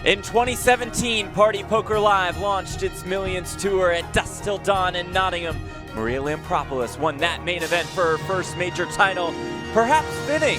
In 2017, Party Poker Live launched its Millions Tour at Dusk Till Dawn in Nottingham. Maria Lampropoulos won that main event for her first major title. Perhaps fitting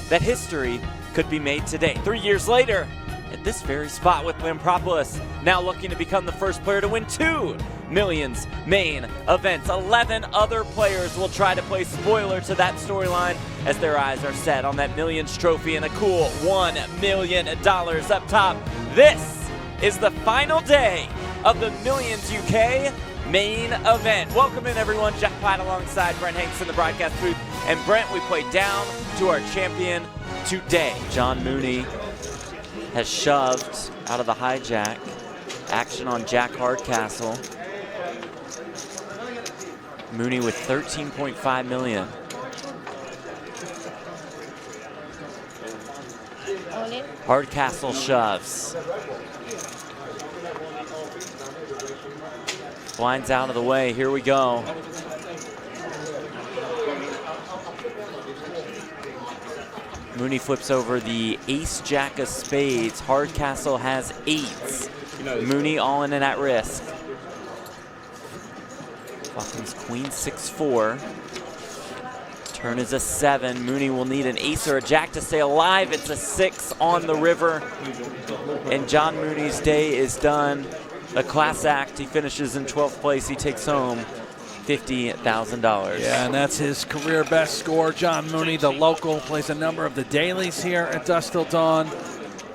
that history could be made today. 3 years later, at this very spot with Lampropoulos, now looking to become the first player to win 2 Millions main events. 11 other players will try to play spoiler to that storyline as their eyes are set on that Millions trophy and a cool $1 million up top. This is the final day of the Millions UK main event. Welcome in, everyone. Jeff Platt alongside Brent Hanks in the broadcast booth. And Brent, we play down to our champion today. John Mooney has shoved out of the hijack. Action on Jack Hardcastle. Mooney with 13.5 million. Hardcastle shoves. Blinds out of the way. Here we go. Mooney flips over the ace-jack of spades. Hardcastle has eights. Mooney all in and at risk. Buckham's queen 6-4. Turn is a 7. Mooney will need an ace or a jack to stay alive. It's a 6 on the river. And John Mooney's day is done. A class act. He finishes in 12th place. He takes home $50,000. Yeah, and that's his career best score. John Mooney, the local, plays a number of the dailies here at Dusk Till Dawn.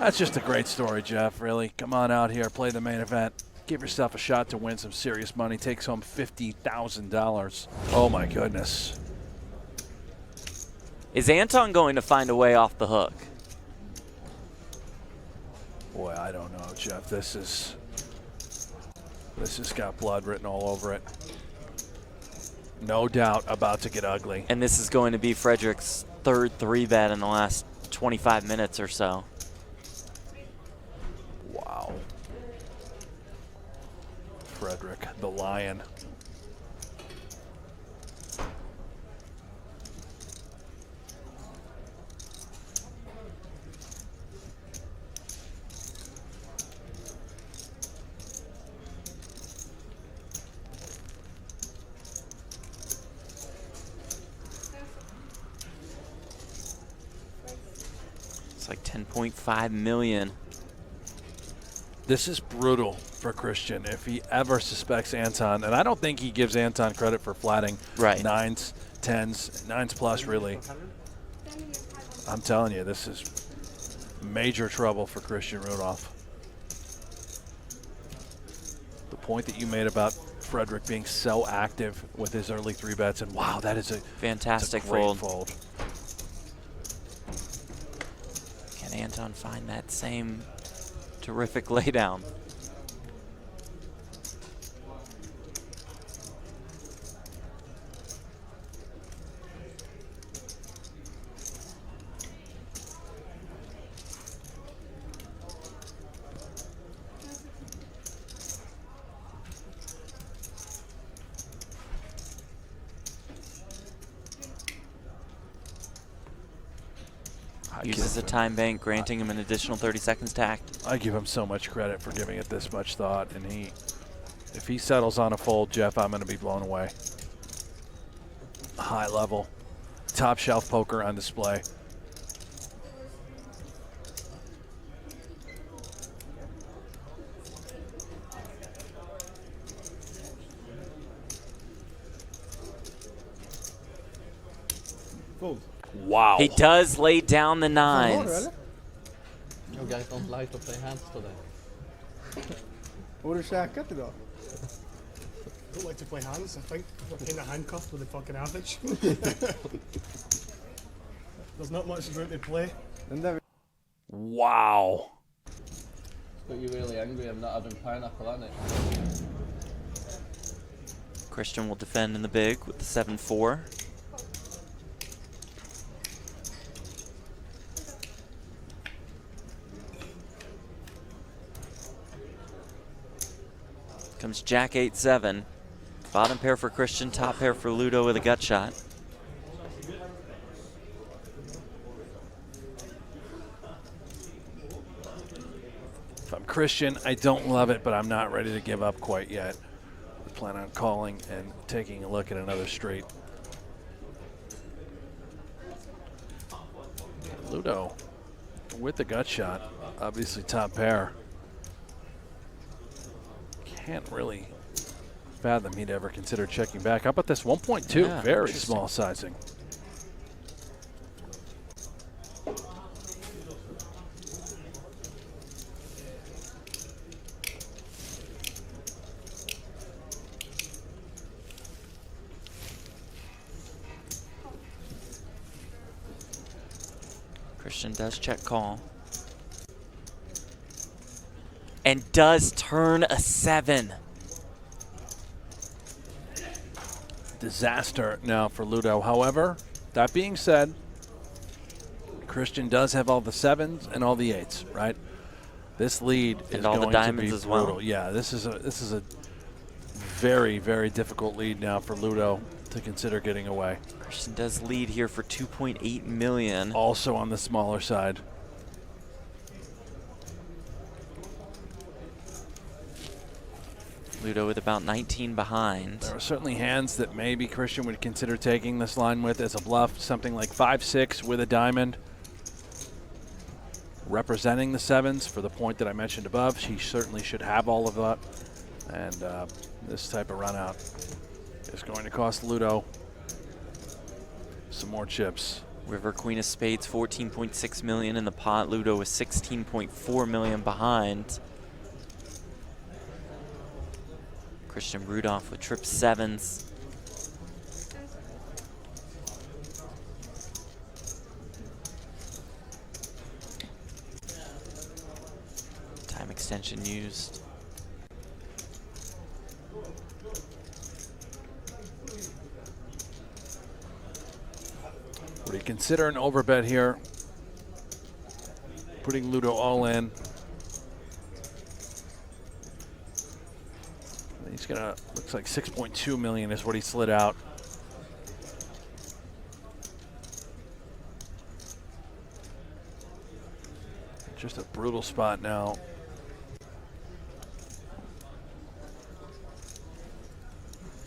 That's just a great story, Jeff, really. Come on out here, play the main event. Give yourself a shot to win some serious money. Takes home $50,000. Oh, my goodness. Is Anton going to find a way off the hook? Boy, I don't know, Jeff. This has got blood written all over it. No doubt about to get ugly. And this is going to be Frederick's third 3-bet in the last 25 minutes or so. Wow. Frederick, the Lion. It's like 10.5 million. This is brutal for Christian if he ever suspects Anton, and I don't think he gives Anton credit for flatting. Right. 9s, 10s, 9s plus, really. I'm telling you, this is major trouble for Christian Rudolph. The point that you made about Frederick being so active with his early 3-bets, and wow, that is a fantastic great fold. Can Anton find that same terrific laydown? Uses a time bank, granting him an additional 30 seconds tacked. I give him so much credit for giving it this much thought, and if he settles on a fold, Jeff, I'm going to be blown away. High level, top shelf poker on display. Fold. Wow. He does lay down the 9s. You guys don't like to play hands today. What is that got idag? Don't like to play hands, I think. We're kind of handcuffed with the fucking average. There's not much room to play. Wow. It's got you really angry I'm not having pineapple, hasn't it? Christian will defend in the big with the 7-4. Comes Jack 8-7. Bottom pair for Christian, top pair for Ludo with a gut shot. If I'm Christian. I don't love it, but I'm not ready to give up quite yet. I plan on calling and taking a look at another straight. Ludo with the gut shot. Obviously top pair. Can't really fathom he'd ever consider checking back. How about this 1.2? Yeah, very small sizing. Christian does check call. And does turn a 7. Disaster now for Ludo. However, that being said, Christian does have all the 7s and all the 8s, right? This lead is all the going to diamonds be as well. brutal. Yeah, this is a very, very difficult lead now for Ludo to consider getting away. Christian does lead here for 2.8 million. Also on the smaller side. Ludo with about 19 behind. There are certainly hands that maybe Christian would consider taking this line with as a bluff, something like 5-6 with a diamond. Representing the 7s for the point that I mentioned above. He certainly should have all of that. And this type of run out is going to cost Ludo some more chips. River Queen of Spades, 14.6 million in the pot. Ludo is 16.4 million behind. Christian Rudolph with trip 7s. Time extension used. Would he consider an overbet here? Putting Ludo all in. He's gonna, looks like 6.2 million is what he slid out. Just a brutal spot now.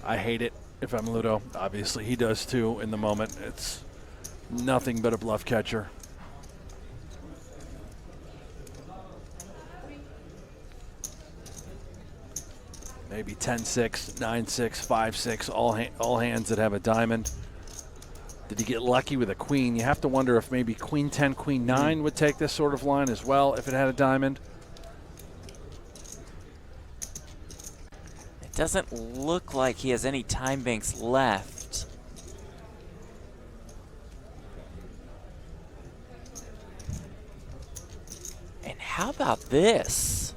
I hate it if I'm Ludo. Obviously he does too in the moment. It's nothing but a bluff catcher. Maybe 10-6, 9-6, 5-6, all hands that have a diamond. Did he get lucky with a queen? You have to wonder if maybe queen 10, queen 9 would take this sort of line as well if it had a diamond. It doesn't look like he has any time banks left. And how about this?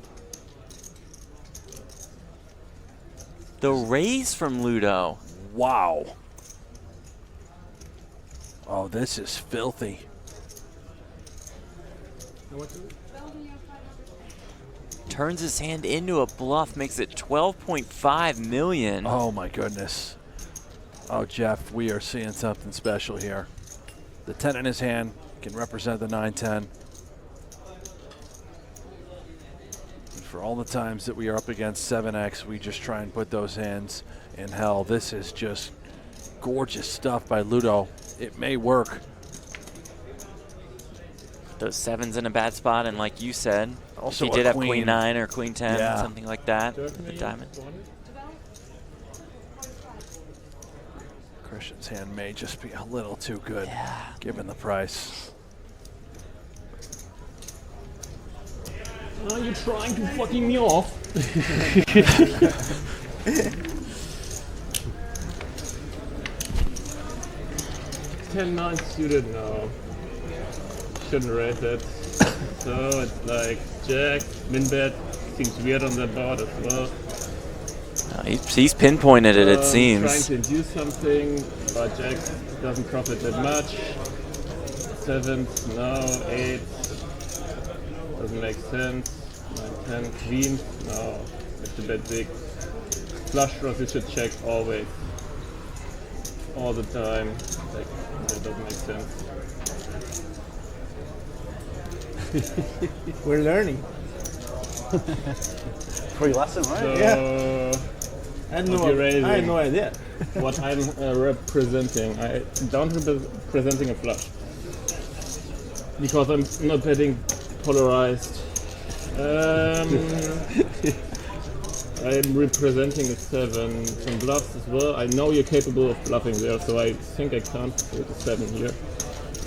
The raise from Ludo. Wow. Oh, this is filthy. Turns his hand into a bluff, makes it 12.5 million. Oh my goodness. Oh, Jeff, we are seeing something special here. The 10 in his hand can represent the 9-10. For all the times that we are up against 7X, we just try and put those hands in hell. This is just gorgeous stuff by Ludo. It may work. Those 7s in a bad spot, and like you said, Also if he did have queen. queen 9 or queen 10, Yeah. something like that, the diamond. Christian's hand may just be a little too good, Yeah. given the price. Are you trying to fucking me off? 10-9 suited now. Shouldn't raise it. So it's like Jack, min bet, seems weird on that board as well. He's pinpointed it, it Trying seems. to induce something, but Jack doesn't profit that much. 7s, no, 8. Doesn't make sense. 9, 10, queen, no, it's a bit big. Flush draws, you should check always. All the time. Like, that doesn't make sense. We're learning. Free lesson, right? So I had what you're raising. I had no idea. what I'm representing. I don't representing a flush because I'm not betting polarized. I'm representing a 7. Some bluffs as well. I know you're capable of bluffing there, so I think I can't put a 7 here.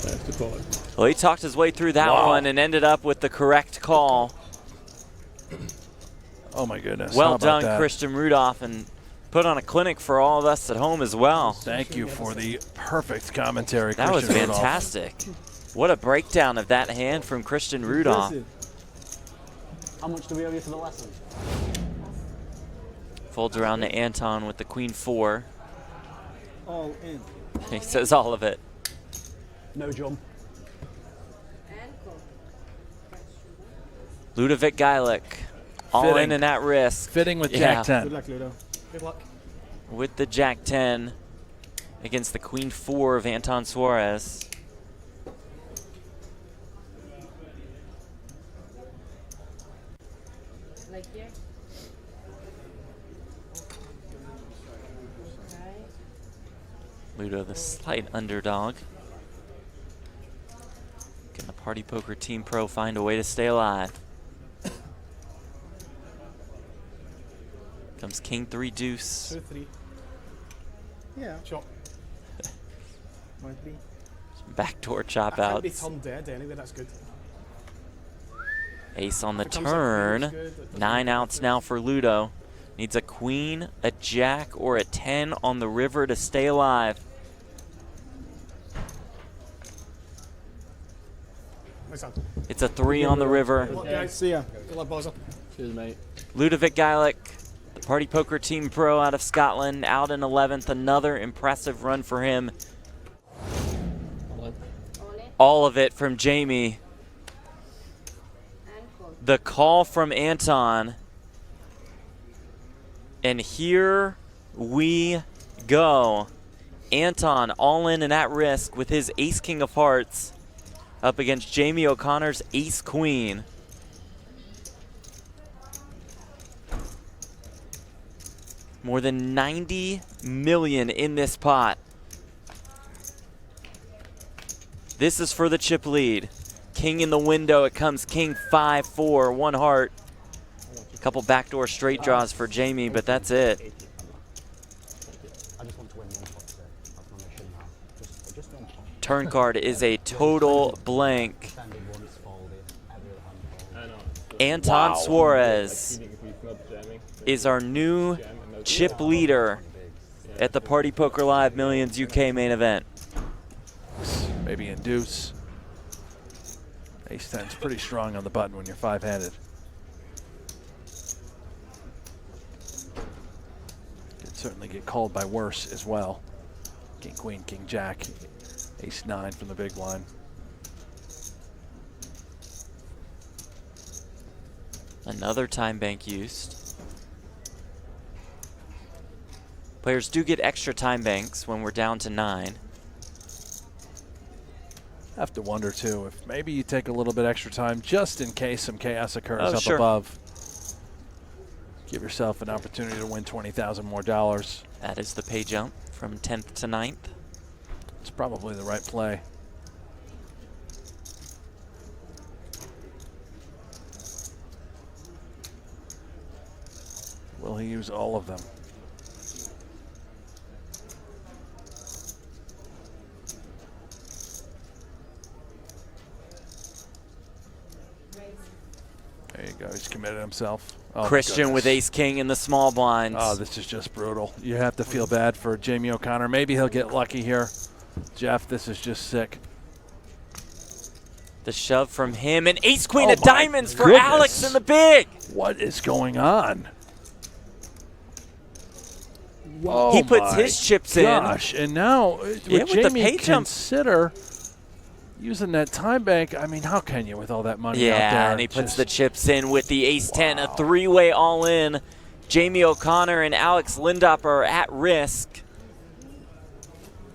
I have to call it. Well, he talked his way through that one and ended up with the correct call. Oh my goodness. Well How about done, that? Christian Rudolph, and put on a clinic for all of us at home as well. Thank you for the perfect commentary, That was Christian Rudolph. fantastic. What a breakdown of that hand from Christian Rudolph. How much do we owe you for the lesson? Folds around to Anton with the queen 4. All in. He says all of it. No jump. Ludovic Geilich, all Fitting. in and at risk. Fitting with Yeah. Jack 10. Good luck, Ludo. Good luck. With the Jack 10 against the queen 4 of Anton Suarez. Like here. Right. Ludo, the slight underdog. Can the Party Poker Team Pro find a way to stay alive? Comes King 3 Deuce. 2, 3. Yeah. Chop. 1, 3. Backdoor chop I can't be outs. turned dead anyway, that's good. Ace on the If it comes up turn. queen, it's good. It doesn't 9 matter. outs now for Ludo. Needs a queen, a jack, or a 10 on the river to stay alive. Nice hand. It's a 3 on the river. Good luck, guys. See ya. Good luck, Bozza. Cheers, mate. Ludovic Geilich, the Party Poker Team Pro out of Scotland, out in 11th. Another impressive run for him. All in. All of it from Jamie. And call. The call from Anton. And here we go. Anton all in and at risk with his Ace King of Hearts up against Jamie O'Connor's Ace Queen. More than 90 million in this pot. This is for the chip lead. King in the window, it comes King 5-4, 1 heart. A couple backdoor straight draws for Jamie, but that's it. I just want to win one pot today. That's my mission now. Just one pot. Turn card is a total blank. Standing once, folded. Every other hand folded. I know. So Anton Suarez feeling if he's not jamming. is our new chip leader at the Party Poker Live Millions UK main event. Maybe in deuce. Ace 10's pretty strong on the button when you're 5-handed. Could certainly get called by worse as well. King Queen, King Jack, Ace 9 from the big blind. Another time bank used. Players do get extra time banks when we're down to 9. Have to wonder too if maybe you take a little bit extra time just in case some chaos occurs Oh, up sure. above. Give yourself an opportunity to win $20,000 more dollars. That is the pay jump from 10th to 9th. It's probably the right play. Will he use all of them? There you go. He's committed himself. Oh, my Christian with goodness. Ace King in the small blinds. Oh, this is just brutal. You have to feel bad for Jamie O'Connor. Maybe he'll get lucky here. Jeff, this is just sick. The shove from him, and Ace Queen Oh of my diamonds for goodness. Alex in the big. What is going on? Oh He puts my his chips gosh. And now, Yeah, would with the Jamie pay jump. consider using that time bank? I mean, how can you with all that money in. out there? Yeah, and he puts Just- the chips in with the Ace 10, a Wow. 3-way all-in. Jamie O'Connor and Alex Lindop are at risk.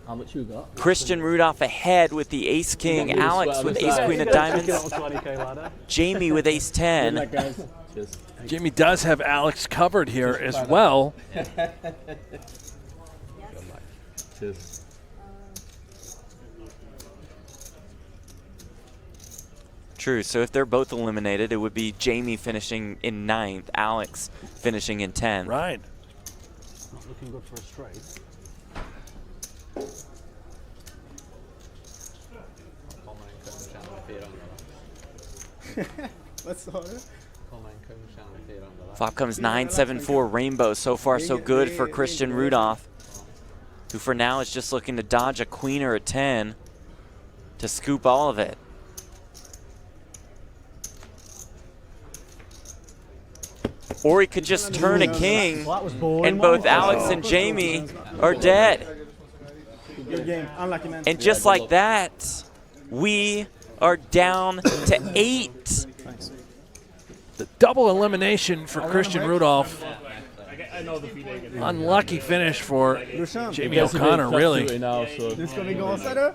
How much you got? Christian Rudolph ahead with the Ace King. Alex with Ace Queen of diamonds. Get on 20K ladder. Jamie with Ace 10. Good luck, guys. Cheers. Jamie does have Alex covered here as well. Cheers. True. So if they're both eliminated, it would be Jamie finishing in 9th, Alex finishing in 10th. Right. Not looking good for a straight. What's all right? Flop comes 9-7-4 Rainbow. So far, so good for Christian Rudolph, who for now is just looking to dodge a queen or a 10 to scoop all of it. Or he could just turn a king, Well, that was boring. and both Alex and Jamie are dead. Good game. Unlucky, man. And just like that, we are down to 8. The double elimination for Christian Rudolph. I know the feeling. Unlucky finish for Jamie Guess O'Connor, we really. right now, so This gonna go outside.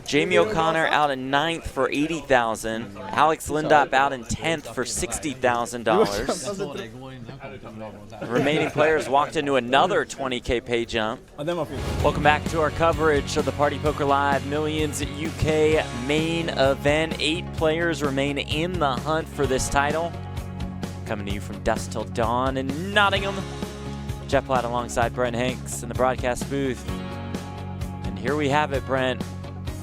Jamie O'Connor out in 9th for $80,000. Alex Lindop out in 10th for $60,000. The remaining players walked into another 20K pay jump. Welcome back to our coverage of the Party Poker Live Millions UK main event. 8 players remain in the hunt for this title. Coming to you from Dusk Till Dawn in Nottingham. Jeff Platt alongside Brent Hanks in the broadcast booth. And here we have it, Brent.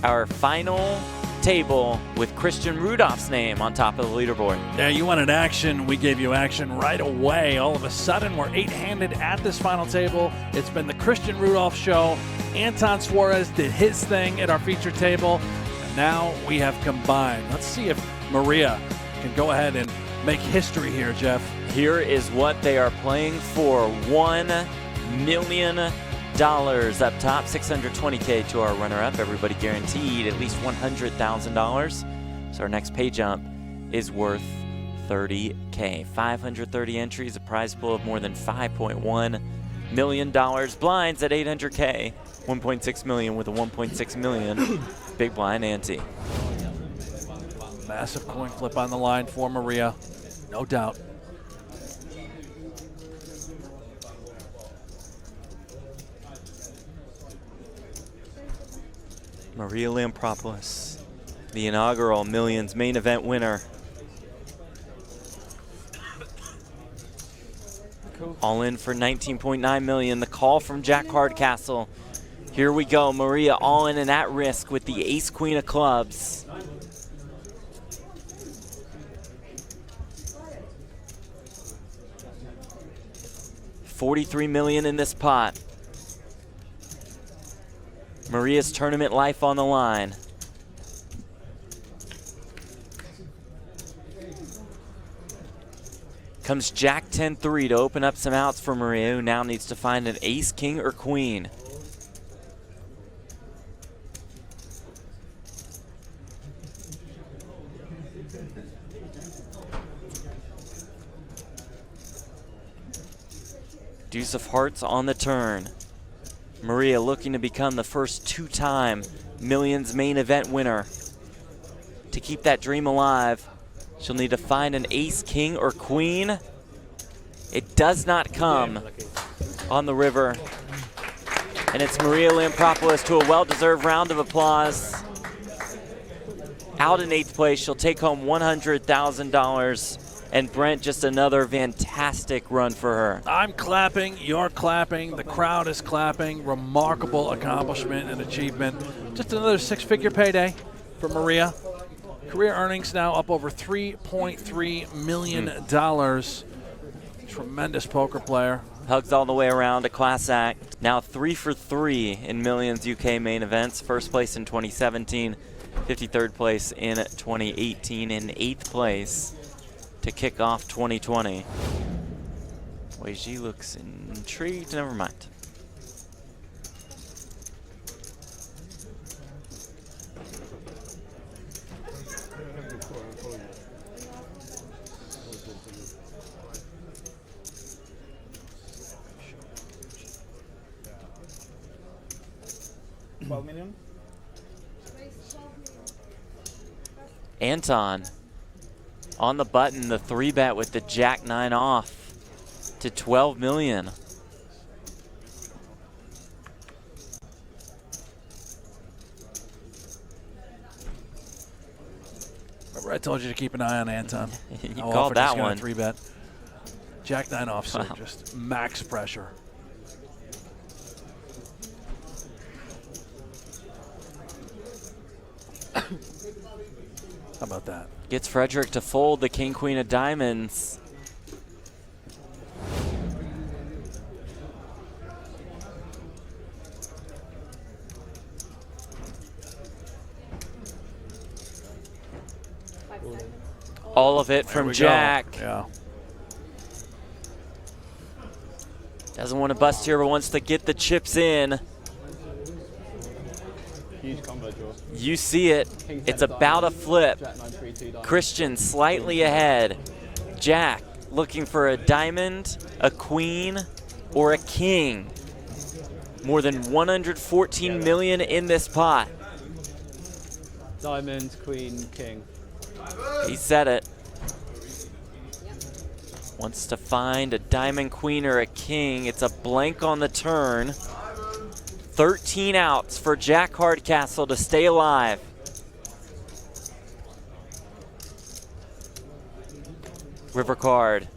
Our final table with Christian Rudolph's name on top of the leaderboard. Yeah, you wanted action. We gave you action right away. All of a sudden, we're 8-handed at this final table. It's been the Christian Rudolph show. Anton Suarez did his thing at our feature table. And now we have combined. Let's see if Maria can go ahead and make history here, Jeff. Here is what they are playing for. $1 million up top, $620K to our runner-up. Everybody guaranteed at least $100,000. So our next pay jump is worth $30K. 530 entries, a prize pool of more than $5.1 million. Blinds at $800K, $1.6 million with a $1.6 million big blind ante. Massive coin flip on the line for Maria, no doubt. Maria Lampropoulos, the inaugural Millions main event winner. All in for 19.9 million. The call from Jack Hardcastle. Here we go. Maria all in and at risk with the ace queen of clubs. $43 million in this pot. Maria's tournament life on the line. Comes Jack 10-3 to open up some outs for Maria, who now needs to find an ace, king, or queen. Deuce of hearts on the turn. Maria looking to become the first 2-time Millions main event winner. To keep that dream alive, she'll need to find an ace, king, or queen. It does not come on the river. And it's Maria Lampropoulos to a well-deserved round of applause. Out in 8th place, she'll take home $100,000. And Brent, just another fantastic run for her. I'm clapping, you're clapping, the crowd is clapping. Remarkable accomplishment and achievement. Just another 6-figure payday for Maria. Career earnings now up over $3.3 million. Tremendous poker player. Hugs all the way around, a class act. Now 3 for 3 in Millions UK main events. First place in 2017, 53rd place in 2018, and 8th place to kick off 2020. Wei Ji looks intrigued, never mind. $12 million. Anton On the button, the 3-bet with the Jack 9 off to 12 million. Remember I told you to keep an eye on Anton. You How called often he's that gonna one. 3-bet. Jack 9 off, so Wow. just max pressure. How about that? Gets Frederick to fold the king, queen of diamonds. All of it There from we go. Jack. Yeah. Doesn't want to bust here, but wants to get the chips in. Huge combo draw. You see it. It's about a flip. Jack 9 3 2 diamond. Christian slightly ahead. Jack looking for a diamond, a queen, or a king. More than 114 million in this pot. Diamond, queen, king. He said it. Wants to find a diamond, queen, or a king. It's a blank on the turn. 13 outs for Jack Hardcastle to stay alive. River card.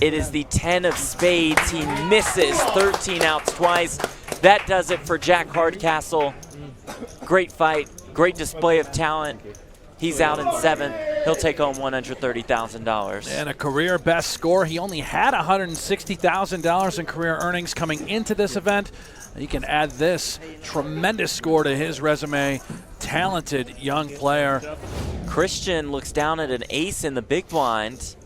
It is the 10 of spades. He misses 13 outs twice. That does it for Jack Hardcastle. Great fight, great display of talent. He's out in 7th. He'll take home $130,000. And a career best score. He only had $160,000 in career earnings coming into this event. You can add this tremendous score to his resume. Talented young player. Christian looks down at an ace in the big blind.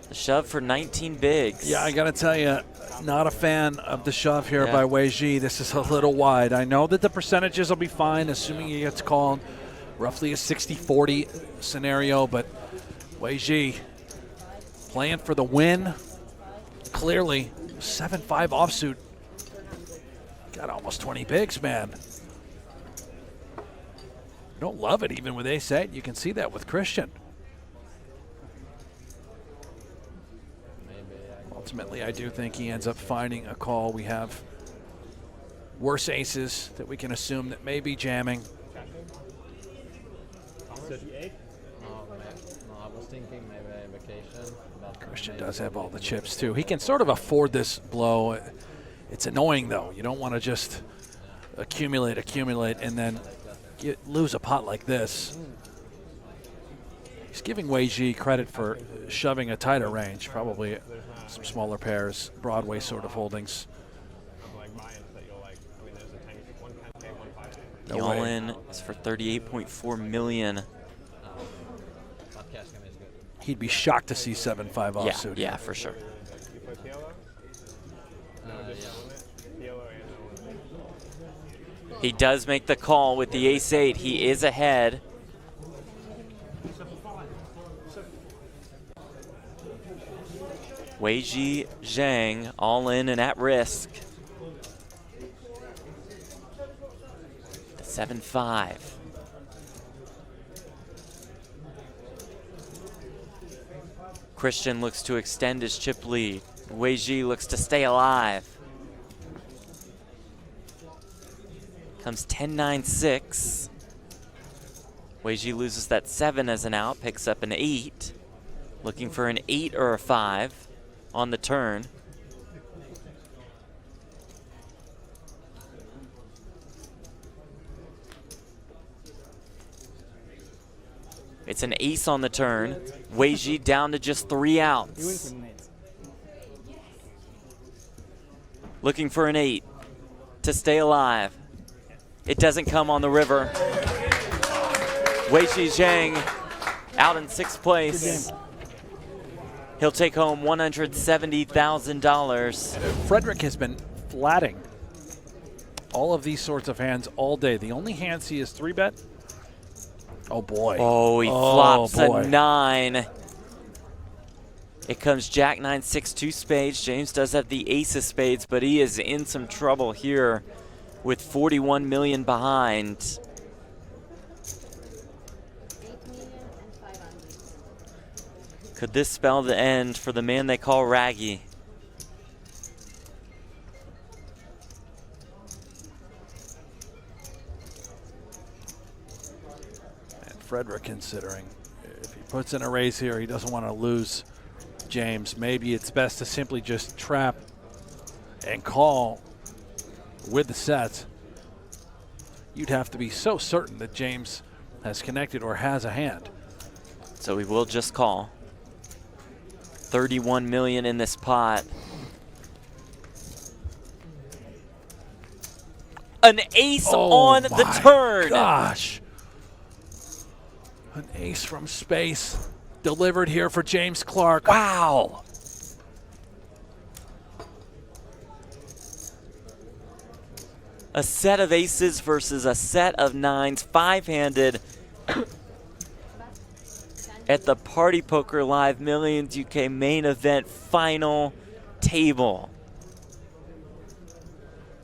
The shove for 19 bigs. Yeah, I got to tell you, not a fan of the shove here Yeah. by Wei Ji. This is a little wide. I know that the percentages will be fine, assuming he gets called. Roughly a 60-40 scenario, but Wei Ji playing for the win. Clearly, 7-5 offsuit. Got almost 20 bigs, man. I don't love it even with ace-8. You can see that with Christian. Ultimately, I do think he ends up finding a call. We have worse aces that we can assume that may be jamming. No, I was thinking maybe a vacation. But Christian maybe does have all the chips, too. He can sort of afford this blow. It's annoying, though. You don't want to just accumulate, and then lose a pot like this. He's giving Wei Ji credit for shoving a tighter range, probably some smaller pairs, Broadway sort of holdings. The No way. all-in is for 38.4 million. but cash game is good. He'd be shocked to see 7-5 Yeah, offsuit. yeah, for sure. Yeah. He does make the call with the ace-8. He is ahead. Weiji Zhang all in and at risk. 7-5. Christian looks to extend his chip lead. Weiji looks to stay alive. Comes 10-9-6. Weiji loses that 7 as an out, picks up an 8. Looking for an 8 or a 5 on the turn. It's an ace on the turn. Weiji down to just 3 outs. Looking for an 8 to stay alive. It doesn't come on the river. Weiji Zhang out in 6th place. He'll take home $170,000. Frederick has been flatting all of these sorts of hands all day. The only hands he has 3-bet. Oh boy. Oh, he flops boy. a 9. It comes Jack 9, 6, 2 spades. James does have the ace of spades, but he is in some trouble here with 41 million behind. Could this spell the end for the man they call Raggy? And Frederick considering if he puts in a raise here, he doesn't want to lose James. Maybe it's best to simply just trap and call with the sets. You'd have to be so certain that James has connected or has a hand. So we will just call. 31 million in this pot. An ace on the turn. Gosh. An ace from space delivered here for James Clark. Wow. A set of aces versus a set of nines, five-handed at the Party Poker Live Millions UK main event final table.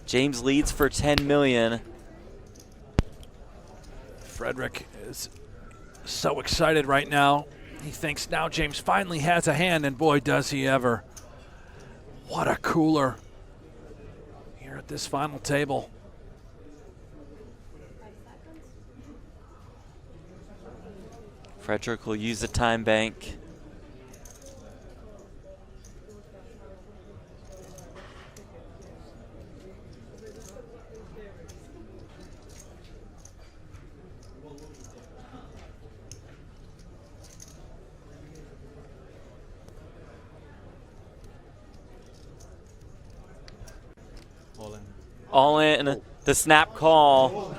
James leads for 10 million. Frederick is so excited right now. He thinks now James finally has a hand, and boy, does he ever. What a cooler here at this final table. Frederick will use the time bank. All in, the snap call.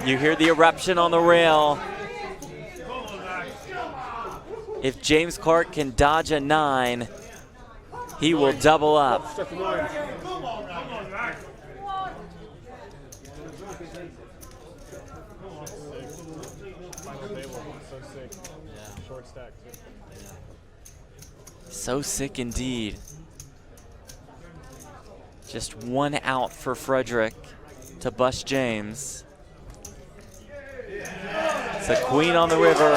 You hear the eruption on the rail. If James Clark can dodge a 9, he will double up. So sick indeed. Just one out for Frederick to bust James. It's a queen on the river.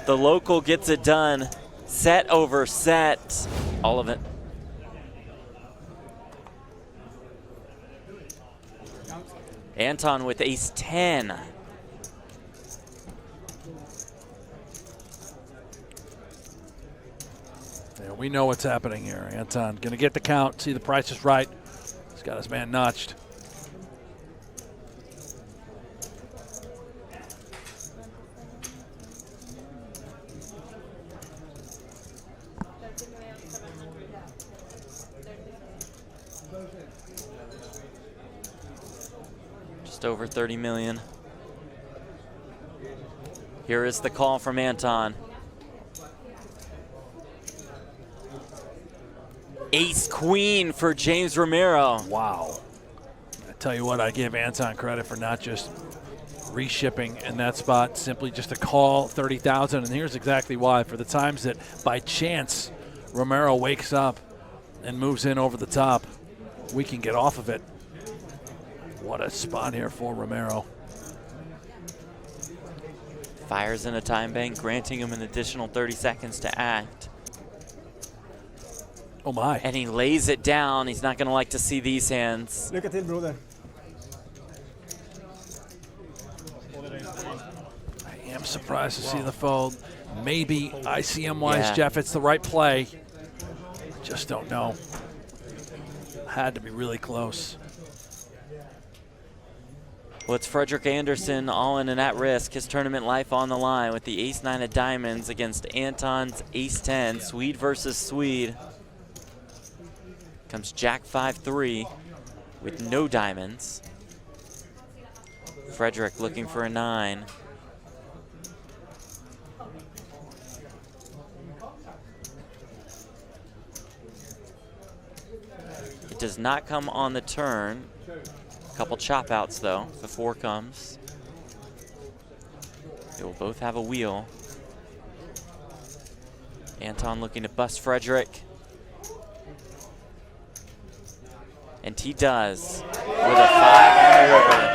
The local gets it done. Set over set. All of it. Anton with ace 10. Yeah, we know what's happening here. Anton gonna get the count, see the price is right. He's got his man notched. Just over 30 million. Here is the call from Anton. Ace queen for James Romero. Wow. I tell you what, I give Anton credit for not just reshipping in that spot, simply just a call 30,000, and here's exactly why. For the times that by chance Romero wakes up and moves in over the top, we can get off of it. What a spot here for Romero. Fires in a time bank, granting him an additional 30 seconds to act. Oh my. And he lays it down. He's not going to like to see these hands. Look at it, brother. I am surprised to see the fold. Maybe ICM-wise, Yeah. Jeff, it's the right play. Just don't know. Had to be really close. Well, it's Frederick Anderson all in and at risk. His tournament life on the line with the ace-9 of diamonds against Anton's ace-10. Swede versus Swede. Comes Jack 5-3 with no diamonds. Frederick looking for a 9. It does not come on the turn. A couple chop outs though. The 4 comes. They will both have a wheel. Anton looking to bust Frederick. And he does with a 5 on the river.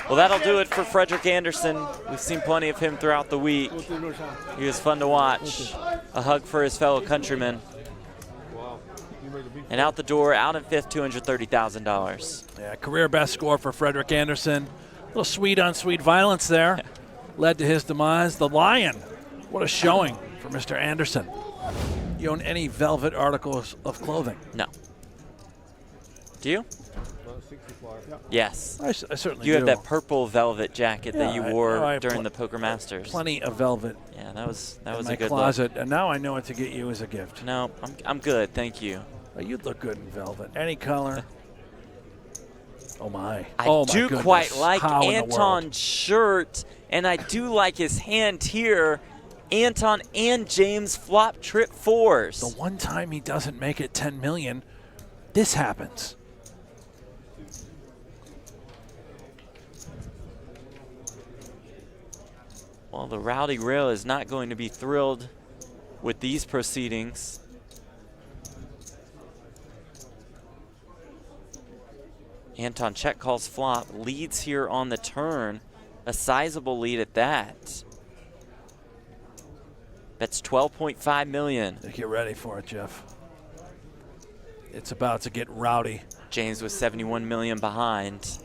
Well, that'll do it for Frederik Andersen. We've seen plenty of him throughout the week. He was fun to watch. A hug for his fellow countrymen. And out the door, out in fifth, $230,000. Yeah, career best score for Frederik Andersen. A little sweet on sweet violence there. Led to his demise. The Lion. What a showing for Mr. Andersen. You own any velvet articles of clothing? No. Do you? Yes. I certainly You do. have that purple velvet jacket that you I wore have during the Poker Masters. Plenty of velvet Yeah, that was in a my good closet, and now I know what to get you as a gift. look. No, I'm good, thank you. Oh, you'd look good in velvet. Any color. Oh, my. I Oh, my do goodness. quite like How in the world? Anton's shirt, and I do like his hand here. Anton and James flop trip fours. The one time he doesn't make it 10 million, this happens. Well, the Rowdy Rail is not going to be thrilled with these proceedings. Anton check calls flop, leads here on the turn. A sizable lead at that. That's 12.5 million. Get ready for it, Jeff. It's about to get rowdy. James was 71 million behind.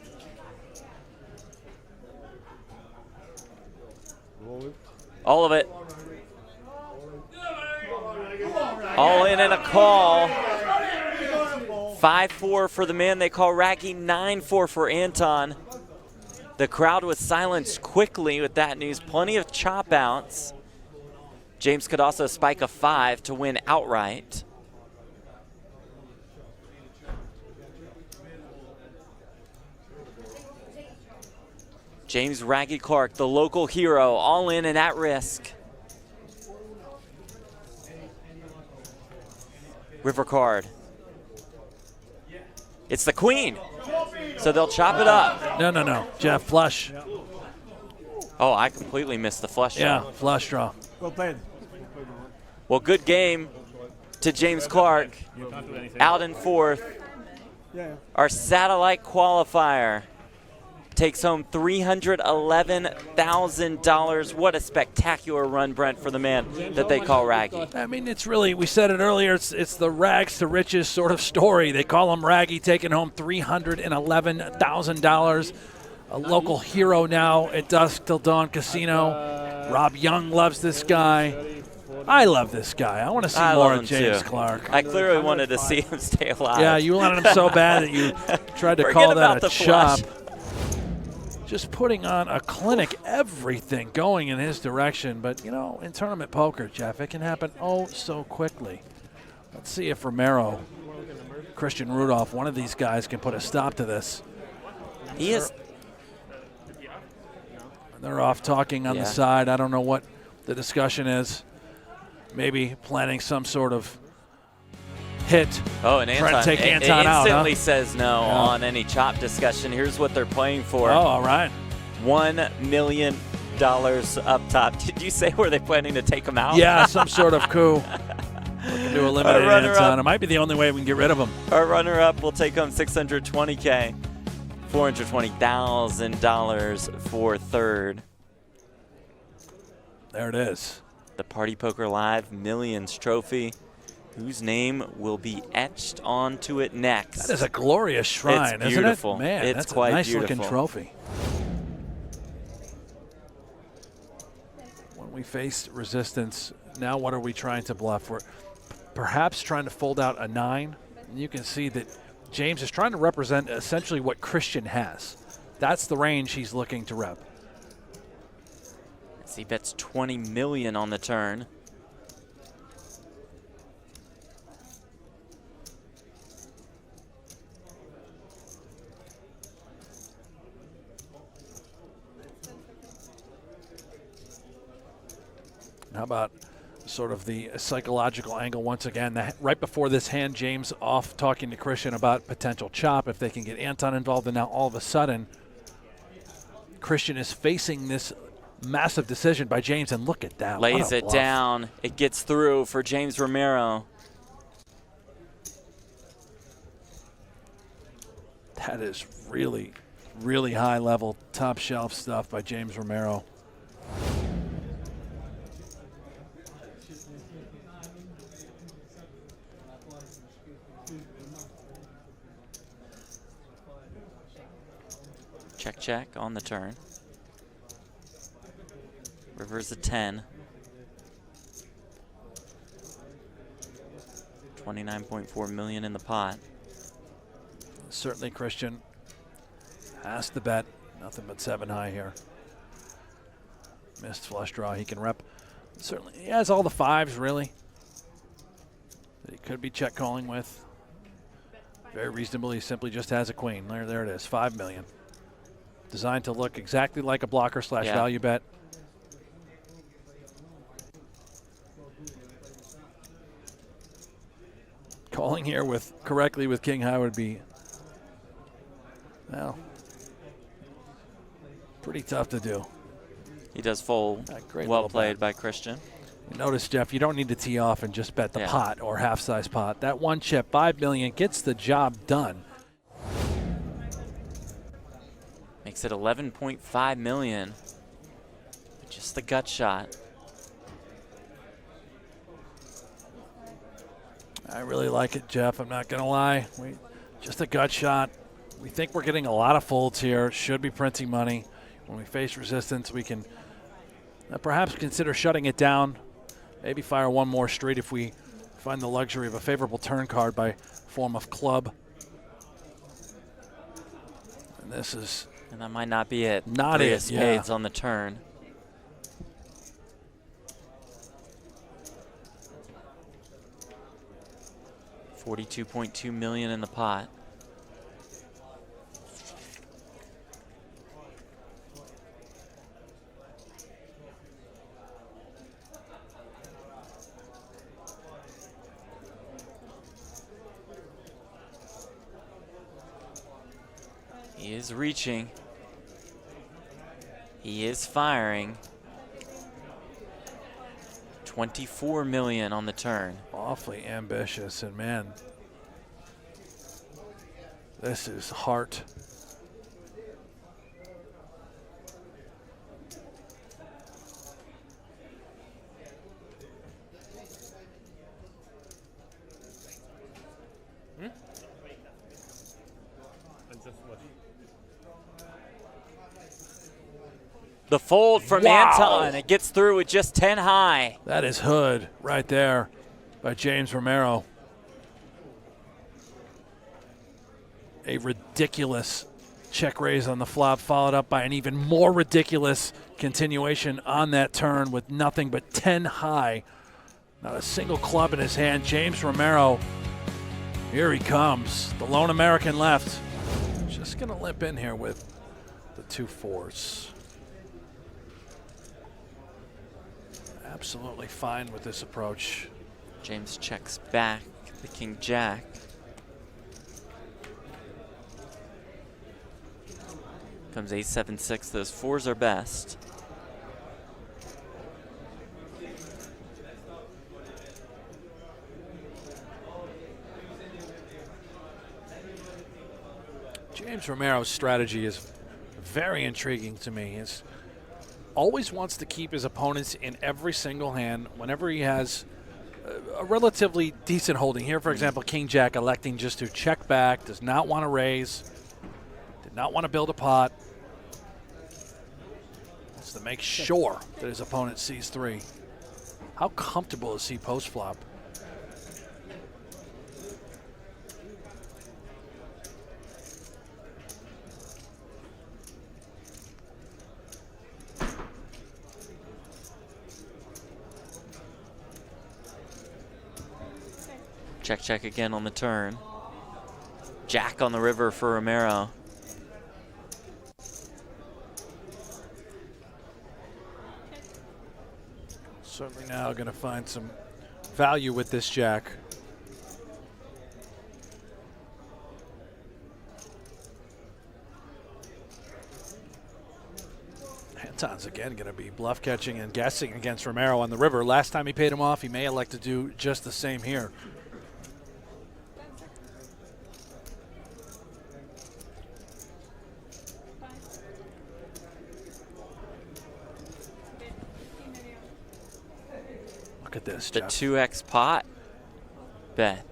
All of it. All in and a call. 5-4 for the man they call Raggy, 9-4 for Anton. The crowd was silenced quickly with that news. Plenty of chop outs. James could also spike a 5 to win outright. James Raggy Clark, the local hero, all in and at risk. River card. It's the queen. So they'll chop it up. No. Jeff, flush. Oh, I completely missed the flush draw. Yeah, flush draw. Well played. Well, good game to James Clark. Out in fourth. Yeah. Our satellite qualifier takes home $311,000. What a spectacular run, Brent, for the man that they call Raggy. I mean, it's really, we said it earlier, it's the rags to riches sort of story. They call him Raggy, taking home $311,000. A local hero now at Dusk Till Dawn Casino. Rob Young loves this guy. I love this guy. I want to see more of James Clark. I clearly wanted to see him stay alive. Yeah, you wanted him so bad that you tried to Forget call about that a the chop. flush. Just putting on a clinic, everything going in his direction. But, you know, in tournament poker, Jeff, it can happen oh so quickly. Let's see if Romero, Christian Rudolph, one of these guys can put a stop to this. He is. They're off talking on the side. I don't know what the discussion is. Maybe planning some sort of hit. Oh, and Trying to Anton, take Anton out, instantly huh? says no on any chop discussion. Here's what they're playing for. Oh, all right. $1 million up top. Did you say were they planning to take him out? Yeah, some sort of coup. Looking to eliminate runner-up. Anton. It might be the only way we can get rid of him. Our runner-up will take home $620K, $420,000 for third. There it is. The Party Poker Live Millions Trophy, whose name will be etched onto it next. That is a glorious shrine, It's beautiful. isn't it? Man, It's that's quite a nice-looking beautiful. trophy. When we face resistance, now what are we trying to bluff? We're perhaps trying to fold out a 9. And you can see that James is trying to represent essentially what Christian has. That's the range he's looking to rep. He bets 20 million on the turn. How about sort of the psychological angle once again? Right before this hand, James off talking to Christian about potential chop if they can get Anton involved, and now all of a sudden Christian is facing this massive decision by James, and look at that. Lays What a it bluff. down. It gets through for James Romero. That is really, really high level, top shelf stuff by James Romero. Check, check on the turn. River's a 10. 29.4 million in the pot. Certainly Christian has the bet. Nothing but 7 high here. Missed flush draw he can rep. Certainly he has all the 5s really that he could be check calling with. Very reasonably, simply just has a queen. There it is, 5 million. Designed to look exactly like a blocker slash value bet. Calling here with correctly with king high would be, well, pretty tough to do. He does fold. Great well little played bet. by Christian. You notice, Jeff, you don't need to tee off and just bet the pot or half-size pot. That one chip, 5 million, gets the job done. Makes it 11.5 million. Just the gut shot. I really like it, Jeff. I'm not going to lie. Just a gut shot. We think we're getting a lot of folds here. Should be printing money. When we face resistance, we can perhaps consider shutting it down. Maybe fire one more straight if we find the luxury of a favorable turn card by form of club. And this is... And that might not be it. Not Three it, of spades on the turn. $42.2 million in the pot. He is reaching. He is firing. 24 million on the turn. Awfully ambitious, and man, this is heart. The fold from Anton. It gets through with just 10 high. That is hood right there by James Romero. A ridiculous check raise on the flop, followed up by an even more ridiculous continuation on that turn with nothing but 10 high. Not a single club in his hand. James Romero, here he comes. The lone American left. Just going to limp in here with the 2 4s. Absolutely fine with this approach. James checks back the king jack. Comes ace 7 6. Those 4s are best. James Romero's strategy is very intriguing to me. He always wants to keep his opponents in every single hand whenever he has a relatively decent holding. Here, for example, king jack electing just to check back, does not want to raise, did not want to build a pot. Wants to make sure that his opponent sees 3. How comfortable is he post flop? Check, check again on the turn. Jack on the river for Romero. Certainly now going to find some value with this jack. Anton's again going to be bluff catching and guessing against Romero on the river. Last time he paid him off, he may elect to do just the same here. Look at this, The Jeff. 2x pot bet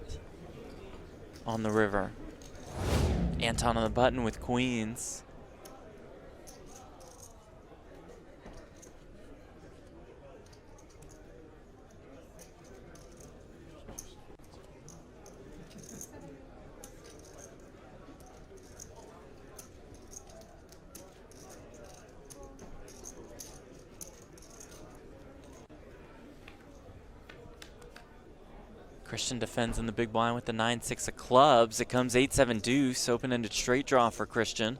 on the river. Anton on the button with queens. Christian defends in the big blind with the 9-6 of clubs. It comes 8-7 deuce, open-ended straight draw for Christian.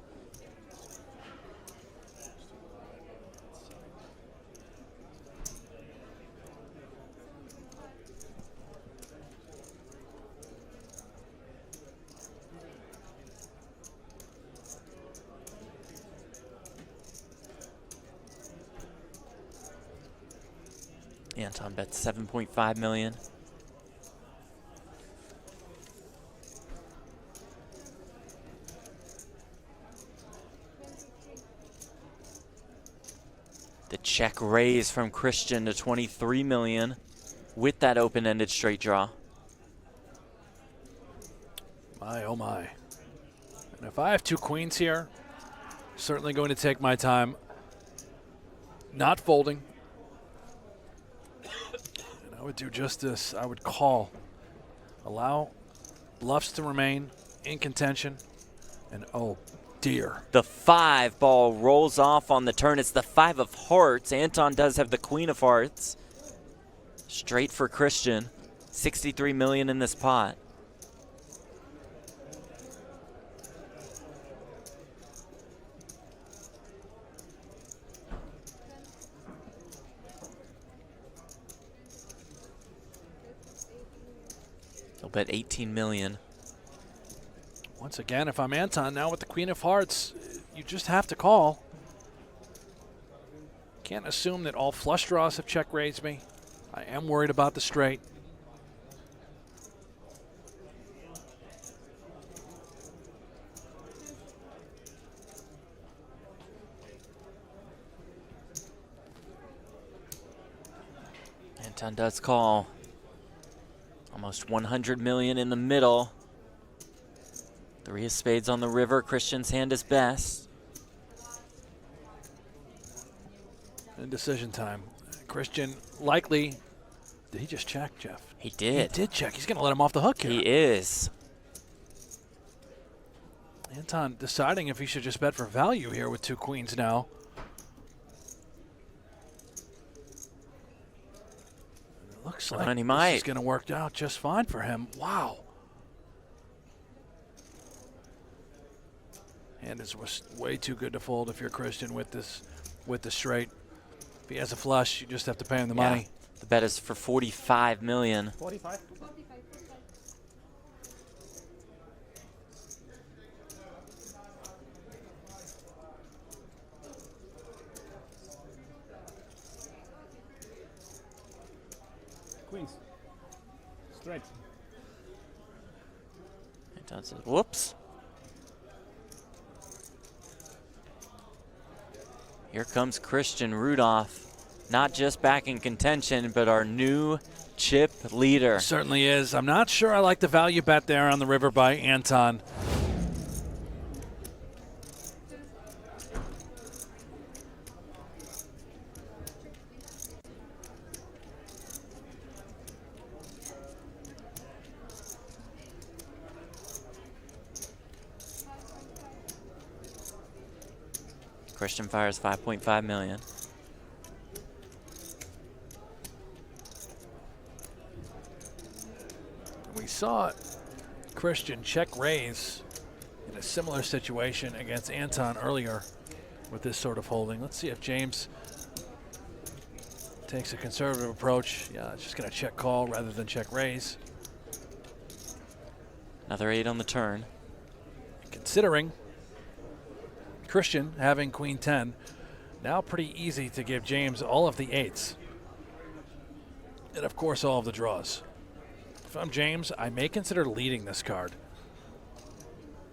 Anton bets 7.5 million. The check raise from Christian to 23 million with that open-ended straight draw. My, oh my. And if I have 2 queens here, certainly going to take my time not folding. And I would do just this. I would call. Allow bluffs to remain in contention. And oh dear. The 5 ball rolls off on the turn. It's the 5 of hearts. Anton does have the queen of hearts. Straight for Christian. 63 million in this pot. He'll bet 18 million. Once again, if I'm Anton now with the queen of hearts, you just have to call. Can't assume that all flush draws have check raised me. I am worried about the straight. Anton does call. Almost 100 million in the middle. 3 of spades on the river. Christian's hand is best. Indecision time. Christian likely. Did he just check, Jeff? He did. He did check. He's going to let him off the hook here. He is. Anton deciding if he should just bet for value here with 2 queens now. It looks like And he this might. is going to work out just fine for him. Wow. Hand is way too good to fold if you're Christian with the straight. If he has a flush, you just have to pay him the money. The bet is for 45 million. 45. Queens. Straight. Anton says, whoops. Here comes Christian Rudolph, not just back in contention, but our new chip leader. Certainly is. I'm not sure I like the value bet there on the river by Anton. Christian fires 5.5 million. We saw Christian check raise in a similar situation against Anton earlier with this sort of holding. Let's see if James takes a conservative approach. Yeah, it's just going to check call rather than check raise. Another 8 on the turn. Considering Christian having queen 10, now pretty easy to give James all of the 8s. And of course all of the draws. If I'm James, I may consider leading this card.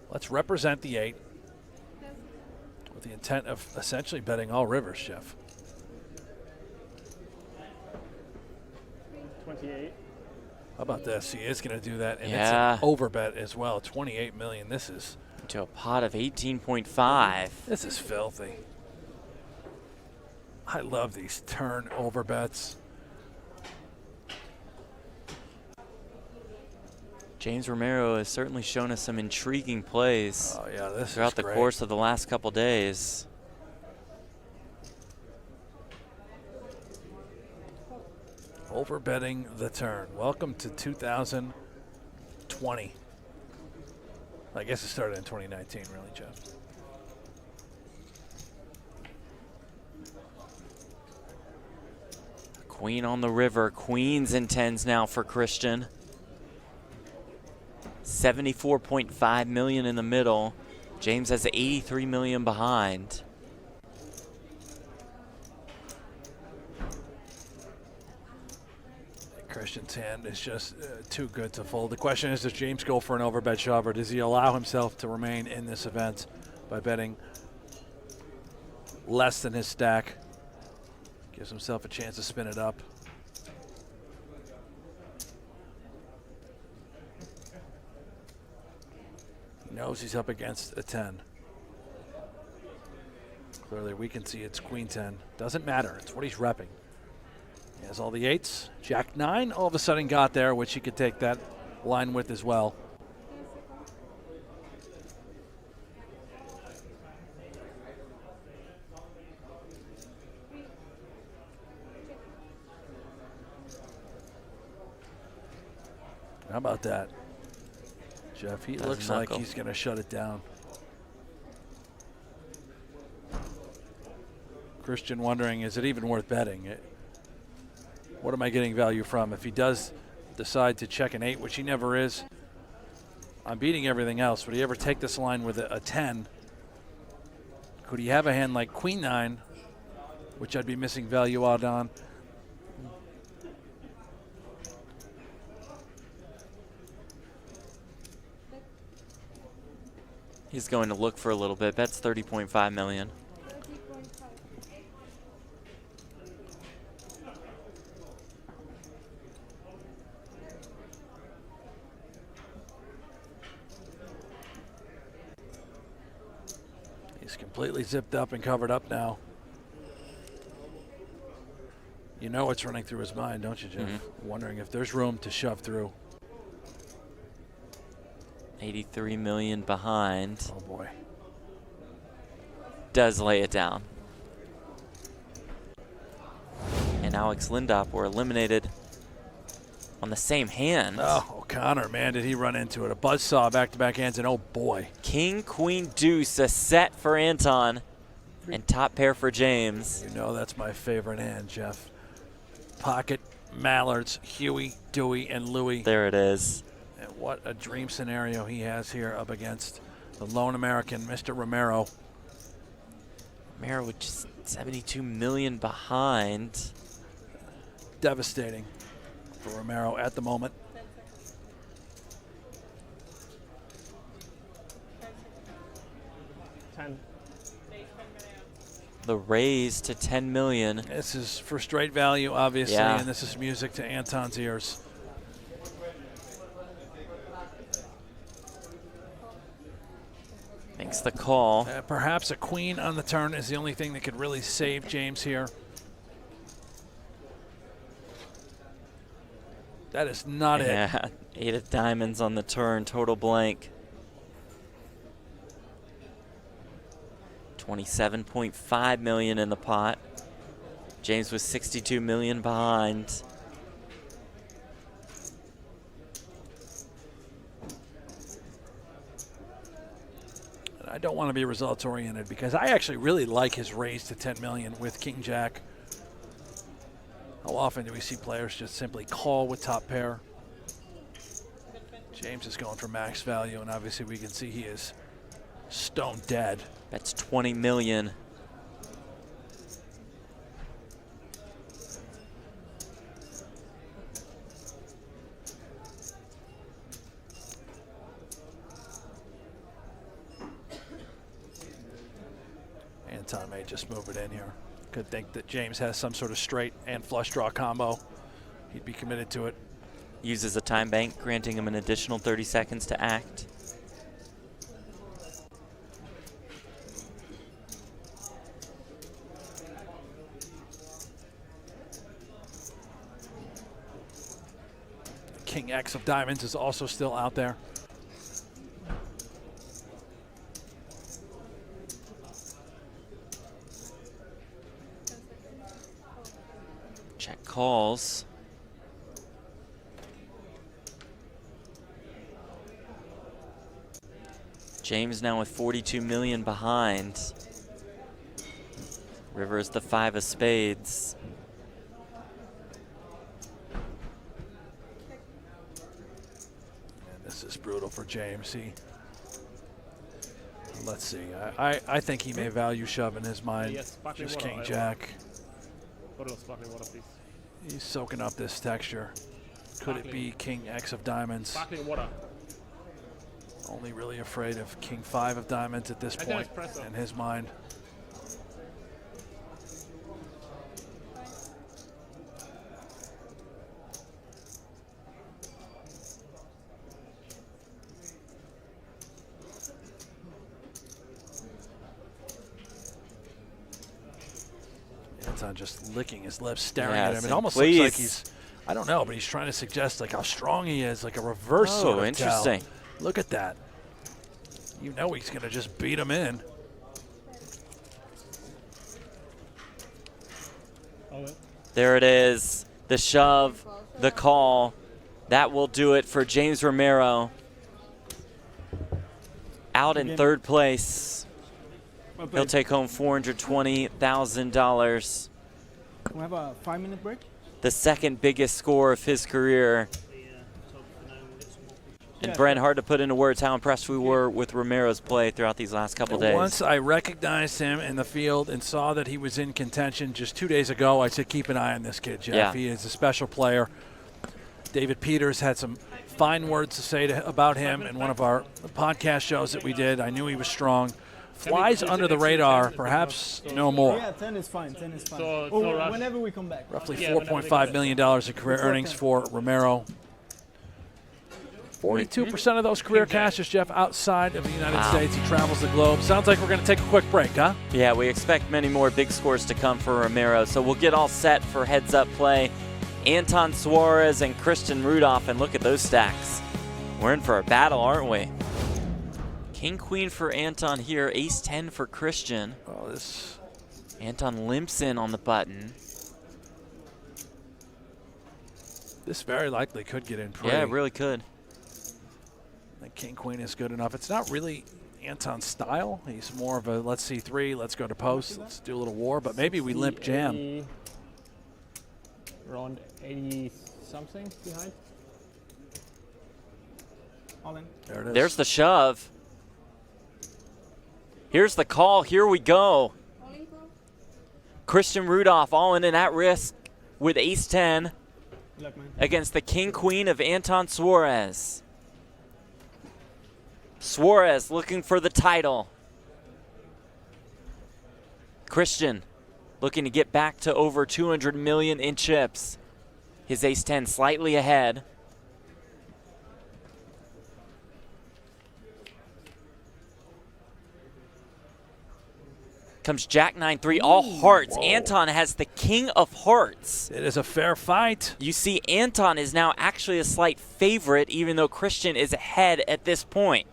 Let's represent the 8 with the intent of essentially betting all rivers, Jeff. 28. How about this? He is going to do that, and Yeah. it's an overbet as well. 28 million. This is To a pot of 18.5. this is filthy. I love these turn overbets. James Romero has certainly shown us some intriguing plays Oh yeah, this throughout is the great. course of the last couple days. Overbetting the turn. Welcome to 2020. I guess it started in 2019, really, Jeff. Queen on the river. Queens and tens now for Christian. 74.5 million in the middle. James has 83 million behind. Christian's hand is just too good to fold. The question is, does James go for an overbet shove, or does he allow himself to remain in this event by betting less than his stack? Gives himself a chance to spin it up. He knows he's up against a 10. Clearly we can see it's queen 10. Doesn't matter, it's what he's repping. He has all the eights. Jack 9 all of a sudden got there, which he could take that line with as well. How about that? Jeff, he Doesn't looks like knuckle. he's going to shut it down. Christian wondering, is it even worth betting? What am I getting value from? If he does decide to check an 8, which he never is, I'm beating everything else. Would he ever take this line with a 10? Could he have a hand like queen 9, which I'd be missing value out on? He's going to look for a little bit. Bets 30.5 million. He's completely zipped up and covered up now. You know what's running through his mind, don't you, Jeff? Wondering if there's room to shove through. 83 million behind. Oh boy. Does lay it down. And Alex Lindop were eliminated on the same hand. Oh, O'Connor, man, did he run into it. A buzzsaw back-to-back hands, and oh boy. King, queen, deuce, a set for Anton. And top pair for James. You know that's my favorite hand, Jeff. Pocket, Mallards, Huey, Dewey, and Louie. There it is. And what a dream scenario he has here up against the lone American, Mr. Romero. Romero with just 72 million behind. Devastating for Romero at the moment. The raise to 10 million. This is for straight value, obviously, Yeah. and this is music to Anton's ears. Makes the call. Perhaps a queen on the turn is the only thing that could really save James here. That is not it. Yeah, 8 of diamonds on the turn, total blank. 27.5 million in the pot. James was 62 million behind. I don't want to be results oriented because I actually really like his raise to 10 million with King Jack. How often do we see players just simply call with top pair? James is going for max value, and obviously we can see he is stone dead. That's 20 million. Anton may just move it in here. Could think that James has some sort of straight and flush draw combo. he'd be committed to it. Uses a time bank, granting him an additional 30 seconds to act. King X of diamonds is also still out there. Check calls. James now with 42 million behind. River is the 5 of spades. And this is brutal for James. Let's see. I think he may value shove in his mind. Yes, sparkling Just water, King I Jack. Bottle of sparkling water, please. He's soaking up this texture. Could it be King X of diamonds? Sparkling water. Only really afraid of King 5 of diamonds at this I got point espresso. in his mind. Anton just licking his lips, staring Yeah, at him. It saying, almost looks like "Please." he's, I don't know, but he's trying to suggest like how strong he is, like a reverse sort Oh, of interesting. tell. Look at that. You know he's going to just beat him in. There it is. The shove, the call. That will do it for James Romero. Out in third place. He'll take home $420,000. Can we have a 5-minute break? The second biggest score of his career. And Brent, hard to put into words how impressed we were with Romero's play throughout these last couple days. Once I recognized him in the field and saw that he was in contention just 2 days ago, I said, keep an eye on this kid, Jeff. Yeah. He is a special player. David Peters had some fine words to say about him in one of our podcast shows that we did. I knew he was strong. Flies under the radar, perhaps no more. Yeah, 10 is fine. 10 is fine. So, Or no rush. whenever we come back. Roughly Yeah, $4.5 million in career earnings for Romero. 42% of those career cashes, Jeff, outside of the United States. He travels the globe. Sounds like we're going to take a quick break, huh? Yeah, we expect many more big scores to come for Romero, so we'll get all set for heads-up play. Anton Suarez and Christian Rudolph, and look at those stacks. We're in for a battle, aren't we? King-Queen for Anton here, Ace-10 for Christian. Oh, this. Anton limps in on the button. This very likely could get in pretty. Yeah, it really could. I think King Queen is good enough. It's not really Anton's style. He's more of a let's see 3, let's go to post, let's do a little war, but maybe we limp jam. 80, around 80 something behind. All in. There it is. There's the shove. Here's the call. Here we go. Christian Rudolph all in and at risk with Ace-10 Good luck, man. against the King-Queen of Anton Suarez. Suarez looking for the title. Christian looking to get back to over 200 million in chips. His Ace-10 slightly ahead. Comes Jack 9-3, all hearts. Whoa. Anton has the King of Hearts. It is a fair fight. You see Anton is now actually a slight favorite, even though Christian is ahead at this point.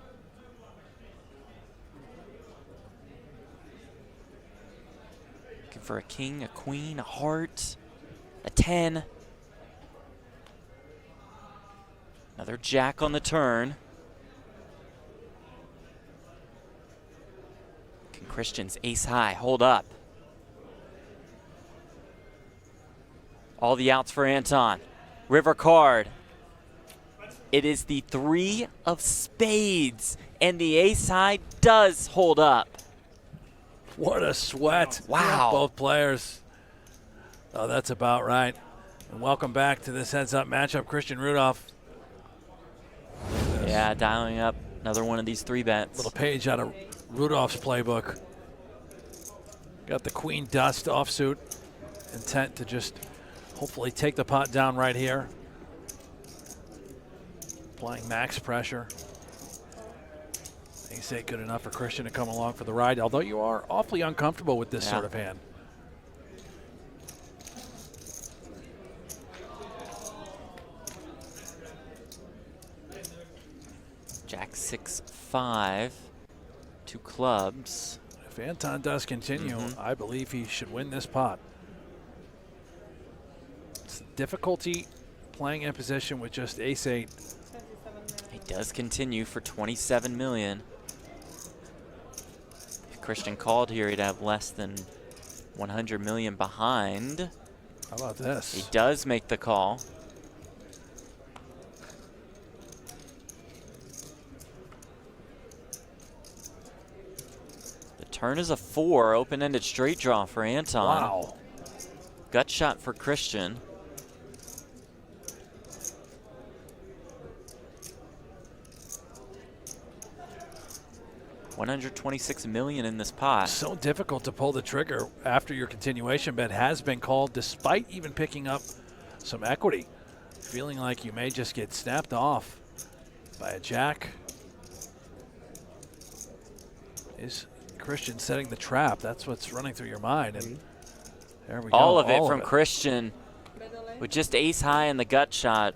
Looking for a king, a queen, a heart, a 10. Another jack on the turn. Can Christian's ace high hold up? All the outs for Anton. River card. It is the 3 of spades, and the ace high does hold up. What a sweat. Wow. Both players. Oh, that's about right. And welcome back to this heads-up matchup. Christian Rudolph. Yeah, dialing up another one of these 3 bets. Little page out of Rudolph's playbook. Got the queen dust offsuit. Intent to just hopefully take the pot down right here. Playing max pressure. Ace 8 good enough for Christian to come along for the ride, although you are awfully uncomfortable with this sort of hand. Jack 6-5, 2 clubs. If Anton does continue, I believe he should win this pot. It's difficulty playing in position with just Ace 8. He does continue for 27 million. If Christian called here, he'd have less than 100 million behind. How about this? He does make the call. Turn is a 4, open-ended straight draw for Anton. Wow. Gut shot for Christian. $126 million in this pot. So difficult to pull the trigger after your continuation bet has been called, despite even picking up some equity. Feeling like you may just get snapped off by a jack. Is Christian setting the trap? That's what's running through your mind. And there we go. All of it from Christian with just ace high in the gut shot.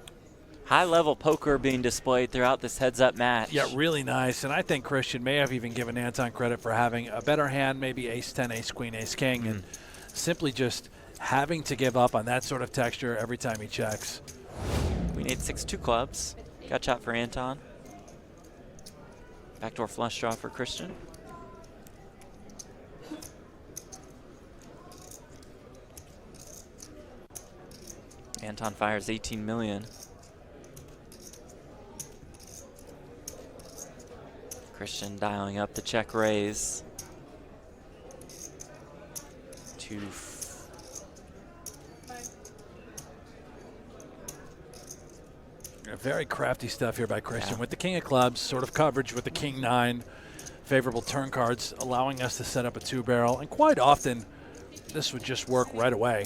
High level poker being displayed throughout this heads up match. Yeah, really nice. And I think Christian may have even given Anton credit for having a better hand, maybe ace 10, ace queen, ace king, and simply just having to give up on that sort of texture every time he checks. Queen 8-6, 2 clubs. Gut shot for Anton. Backdoor flush draw for Christian. Anton fires 18 million. Christian dialing up the check raise. Very crafty stuff here by Christian with the king of clubs, sort of coverage with the king 9, favorable turn cards, allowing us to set up a 2-barrel, and quite often this would just work right away.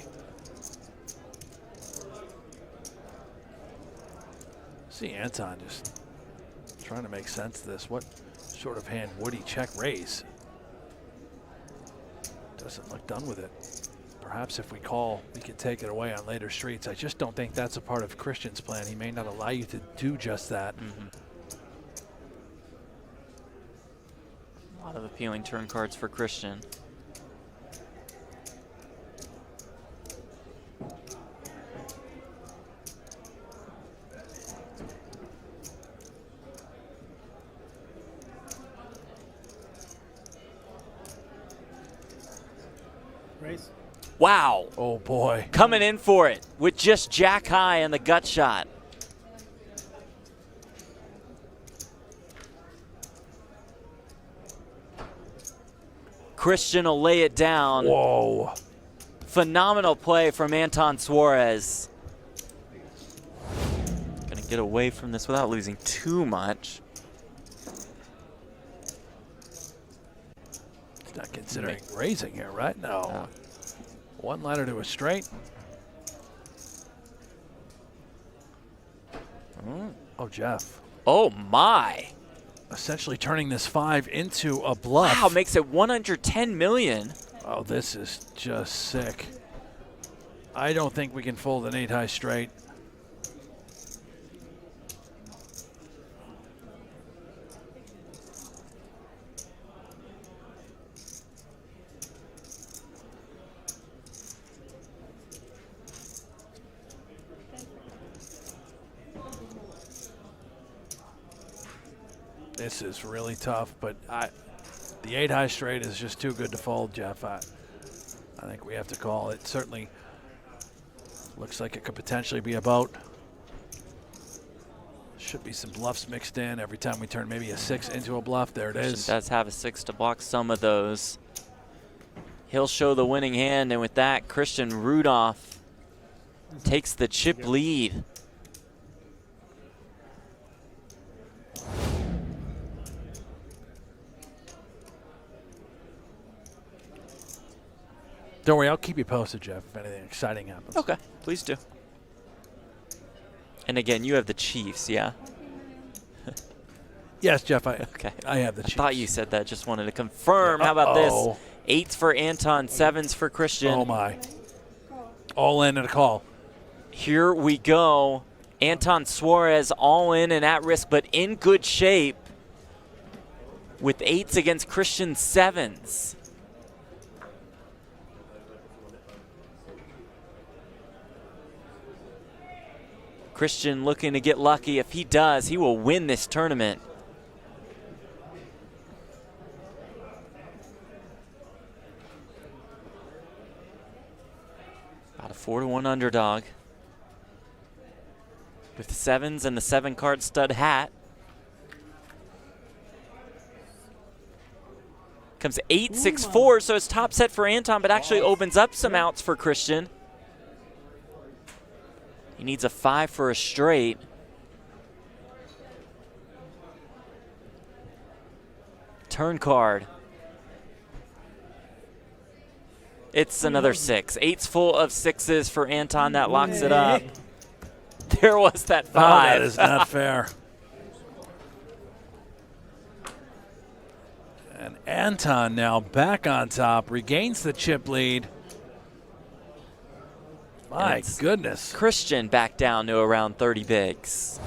See Anton just trying to make sense of this. What sort of hand would he check raise? Doesn't look done with it. Perhaps if we call, we can take it away on later streets. I just don't think that's a part of Christian's plan. He may not allow you to do just that. A lot of appealing turn cards for Christian. Raise. Wow. Oh boy. Coming in for it with just jack high and the gut shot. Christian will lay it down. Whoa. Phenomenal play from Anton Suarez. Gonna get away from this without losing too much. He's not considering raising here, right? No. One ladder to a straight. Oh, Jeff. Oh my. Essentially turning this 5 into a bluff. Wow, makes it 110 million. Oh, this is just sick. I don't think we can fold an 8 high straight. This is really tough, but the 8 high straight is just too good to fold, Jeff. I think we have to call it. Certainly looks like it could potentially be a boat. Should be some bluffs mixed in every time we turn maybe a 6 into a bluff. There it is. Does have a 6 to block some of those. He'll show the winning hand, and with that, Christian Rudolph takes the chip lead. Don't worry, I'll keep you posted, Jeff, if anything exciting happens. Okay, please do. And again, you have the Chiefs, yeah? Yes, Jeff, I have the I Chiefs. thought you said that. Just wanted to confirm. How about this? Uh-oh. 8s for Anton, 7s for Christian. Oh, my. All in and a call. Here we go. Anton Suarez all in and at risk, but in good shape with 8s against Christian 7s. Christian looking to get lucky. If he does, he will win this tournament. About a 4-1 underdog. With the 7s and the 7-card stud hat. Comes 8-6-4, so it's top set for Anton, but actually opens up some outs for Christian. He needs a 5 for a straight. Turn card. It's another 6. 8's full of 6s for Anton. That locks it up. There was that 5. Oh, that is not fair. And Anton now back on top, regains the chip lead. My goodness. Christian back down to around 30 bigs.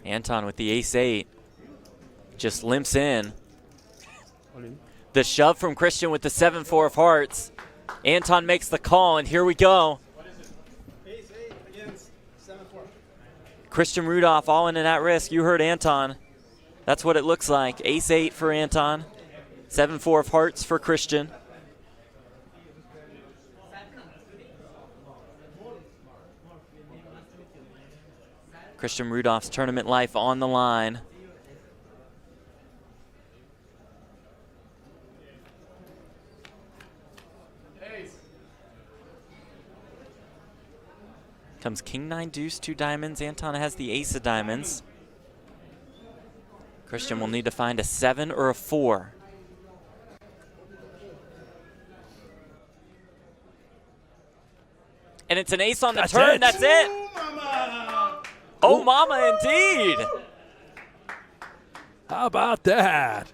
Anton with the ace-8. Just limps in. The shove from Christian with the 7-4 of hearts. Anton makes the call, and here we go. Christian Rudolph all in and at risk. You heard Anton. That's what it looks like. Ace-8 for Anton. 7-4 of hearts for Christian. Christian Rudolph's tournament life on the line. Comes King 9 deuce, 2 diamonds. Anton has the ace of diamonds. Christian will need to find a 7 or a 4. And it's an ace on the turn. That's it. Oh, mama, indeed. How about that?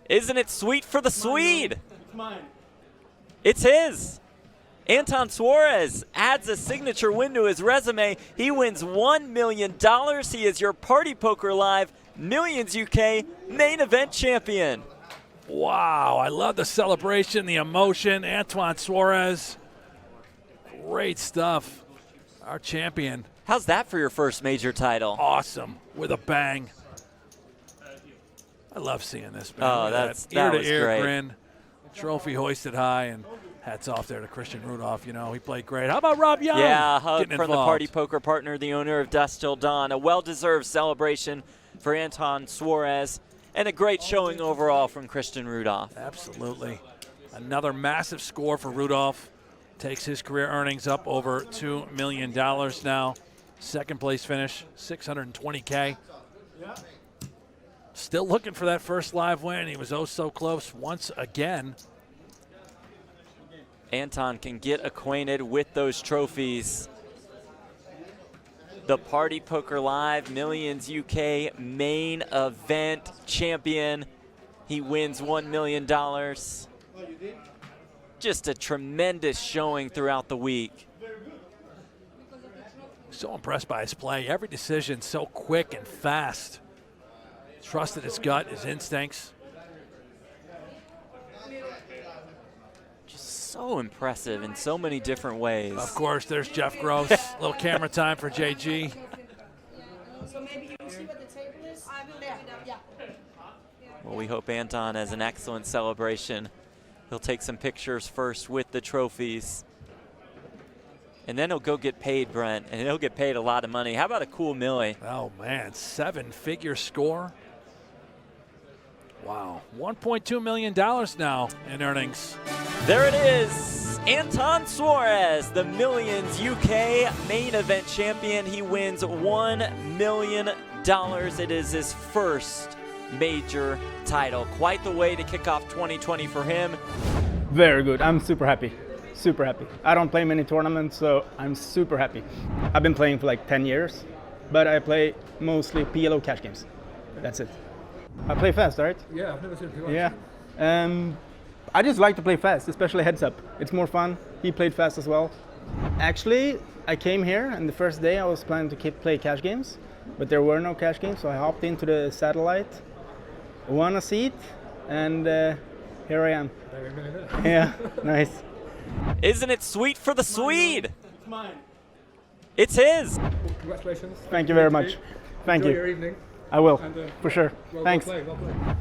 Isn't it sweet for the Swede? It's mine. It's his. Anton Suarez adds a signature win to his resume. He wins $1 million. He is your Party Poker Live Millions UK main event champion. Wow, I love the celebration, the emotion. Anton Suarez, great stuff. Our champion. How's that for your first major title? Awesome, with a bang. I love seeing this, man. Oh, Look at that ear was to ear great. grin. Trophy hoisted high, and hats off there to Christian Rudolph. You know, he played great. How about Rob Young? Yeah, a hug getting from the involved? Party Poker partner, the owner of Dusk Till Dawn. A well-deserved celebration for Anton Suarez, and a great showing overall from Christian Rudolph. Absolutely. Another massive score for Rudolph. Takes his career earnings up over $2 million now. Second place finish, $620K. Still looking for that first live win. He was oh so close once again. Anton can get acquainted with those trophies. The Party Poker Live Millions UK main event champion. He wins $1 million. Just a tremendous showing throughout the week. So impressed by his play. Every decision so quick and fast. Trusted his gut, his instincts. Just so impressive in so many different ways. Of course, there's Jeff Gross. Little camera time for JG. So maybe you see what the table is? I will there. Yeah. Well, we hope Anton has an excellent celebration. He'll take some pictures first with the trophies. And then he'll go get paid, Brent, and he'll get paid a lot of money. How about a cool millie? Oh, man, 7-figure score. Wow, $1.2 million now in earnings. There it is. Anton Suarez, the Millions UK main event champion. He wins $1 million. It is his first major title. Quite the way to kick off 2020 for him. Very good. I'm super happy. Super happy. I don't play many tournaments, so I'm super happy. I've been playing for like 10 years, but I play mostly PLO cash games. That's it. I play fast, right? Yeah, I've never seen PLO. Yeah. I just like to play fast, especially heads up. It's more fun. He played fast as well. Actually, I came here and the first day I was planning to play cash games, but there were no cash games, so I hopped into the satellite, won a seat, and here I am. Yeah, nice. Isn't it sweet for the Swede? It's mine. It's his. Congratulations. Thank you very much. Thank Enjoy you. your evening. I will, And, for sure. Well Thanks. played, well played.